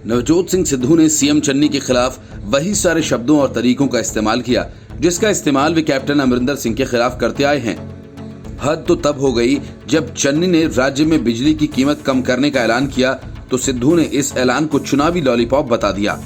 नवजोत सिंह सिद्धू ने सीएम चन्नी के खिलाफ वही सारे शब्दों और तरीकों का इस्तेमाल किया जिसका इस्तेमाल वे कैप्टन अमरिंदर सिंह के खिलाफ करते आए हैं। हद तो तब हो गई जब चन्नी ने राज्य में बिजली की कीमत कम करने का ऐलान किया तो सिद्धू ने इस ऐलान को चुनावी लॉलीपॉप बता दिया।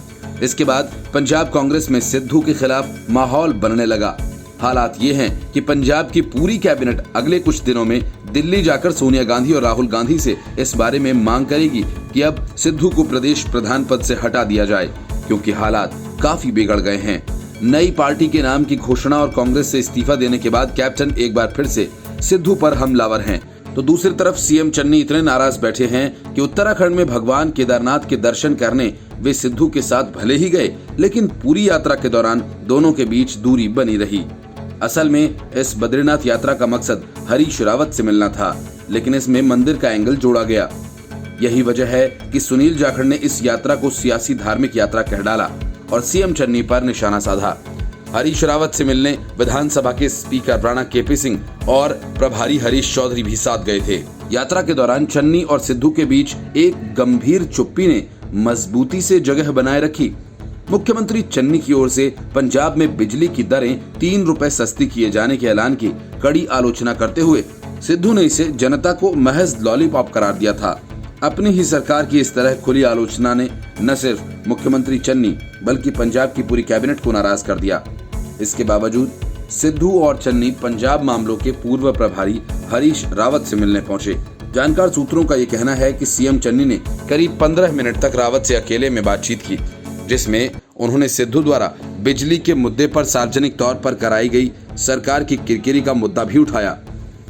इसके बाद पंजाब कांग्रेस में सिद्धू के खिलाफ माहौल बनने लगा। हालात ये हैं कि पंजाब की पूरी कैबिनेट अगले कुछ दिनों में दिल्ली जाकर सोनिया गांधी और राहुल गांधी से इस बारे में मांग करेगी कि अब सिद्धू को प्रदेश प्रधान पद से हटा दिया जाए, क्योंकि हालात काफी बिगड़ गए हैं। नई पार्टी के नाम की घोषणा और कांग्रेस से इस्तीफा देने के बाद कैप्टन एक बार फिर से सिद्धू पर हमलावर हैं। तो दूसरी तरफ सीएम चन्नी इतने नाराज बैठे हैं कि उत्तराखंड में भगवान केदारनाथ के दर्शन करने वे सिद्धू के साथ भले ही गए, लेकिन पूरी यात्रा के दौरान दोनों के बीच दूरी बनी रही। असल में इस बद्रीनाथ यात्रा का मकसद हरीश रावत से मिलना था, लेकिन इसमें मंदिर का एंगल जोड़ा गया। यही वजह है कि सुनील जाखड़ ने इस यात्रा को सियासी धार्मिक यात्रा कह डाला और सीएम चन्नी पर निशाना साधा। हरीश रावत से मिलने विधानसभा के स्पीकर राणा केपी सिंह और प्रभारी हरीश चौधरी भी साथ गए थे। यात्रा के दौरान चन्नी और सिद्धू के बीच एक गंभीर चुप्पी ने मजबूती से जगह बनाए रखी। मुख्यमंत्री चन्नी की ओर से पंजाब में बिजली की दरें 3 रुपए सस्ती किए जाने के ऐलान की कड़ी आलोचना करते हुए सिद्धू ने इसे जनता को महज लॉलीपॉप करार दिया था। अपनी ही सरकार की इस तरह खुली आलोचना ने न सिर्फ मुख्यमंत्री चन्नी बल्कि पंजाब की पूरी कैबिनेट को नाराज कर दिया। इसके बावजूद सिद्धू और चन्नी पंजाब मामलों के पूर्व प्रभारी हरीश रावत से मिलने पहुंचे। जानकार सूत्रों का ये कहना है कि सीएम चन्नी ने करीब 15 मिनट तक रावत से अकेले में बातचीत की, जिसमें उन्होंने सिद्धू द्वारा बिजली के मुद्दे पर सार्वजनिक तौर पर कराई गई सरकार की किरकिरी का मुद्दा भी उठाया।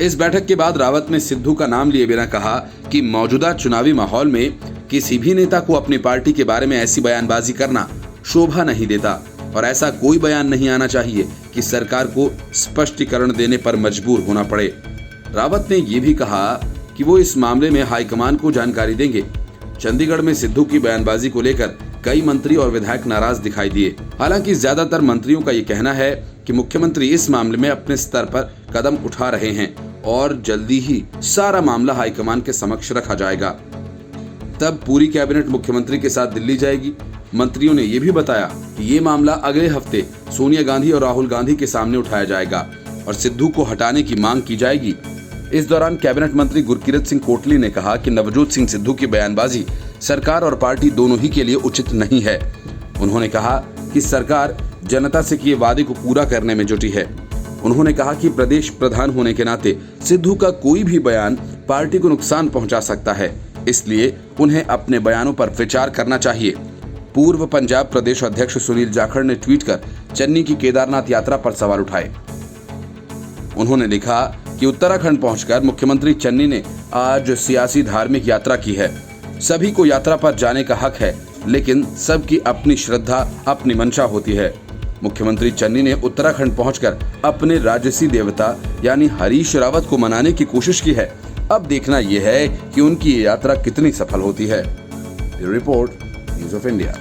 इस बैठक के बाद रावत ने सिद्धू का नाम लिए बिना कहा कि मौजूदा चुनावी माहौल में किसी भी नेता को अपनी पार्टी के बारे में ऐसी बयानबाजी करना शोभा नहीं देता और ऐसा कोई बयान नहीं आना चाहिए कि सरकार को स्पष्टीकरण देने पर मजबूर होना पड़े। रावत ने ये भी कहा कि वो इस मामले में हाईकमान को जानकारी देंगे। चंडीगढ़ में सिद्धू की बयानबाजी को लेकर कई मंत्री और विधायक नाराज दिखाई दिए। हालांकि ज्यादातर मंत्रियों का ये कहना है कि मुख्यमंत्री इस मामले में अपने स्तर पर कदम उठा रहे हैं और जल्दी ही सारा मामला हाईकमान के समक्ष रखा जाएगा। तब पूरी कैबिनेट मुख्यमंत्री के साथ दिल्ली जाएगी। मंत्रियों ने यह भी बताया कि ये मामला अगले हफ्ते सोनिया गांधी और राहुल गांधी के सामने उठाया जाएगा और सिद्धू को हटाने की मांग की जाएगी। इस दौरान कैबिनेट मंत्री गुरकीरत सिंह कोटली ने कहा कि नवजोत सिंह सिद्धू की बयानबाजी सरकार और पार्टी दोनों ही के लिए उचित नहीं है। उन्होंने कहा कि सरकार जनता से किए वादे को पूरा करने में जुटी है। उन्होंने कहा कि प्रदेश प्रधान होने के नाते सिद्धू का कोई भी बयान पार्टी को नुकसान पहुंचा सकता है, इसलिए उन्हें अपने बयानों पर विचार करना चाहिए। पूर्व पंजाब प्रदेश अध्यक्ष सुनील जाखड़ ने ट्वीट कर चन्नी की केदारनाथ यात्रा पर सवाल उठाए। उन्होंने लिखा कि उत्तराखंड पहुंचकर मुख्यमंत्री चन्नी ने आज सियासी धार्मिक यात्रा की है। सभी को यात्रा पर जाने का हक है, लेकिन सबकी अपनी श्रद्धा, अपनी मंशा होती है। मुख्यमंत्री चन्नी ने उत्तराखंड पहुंचकर अपने राजसी देवता यानी हरीश रावत को मनाने की कोशिश की है। अब देखना यह है कि उनकी ये यात्रा कितनी सफल होती है। Report news of India.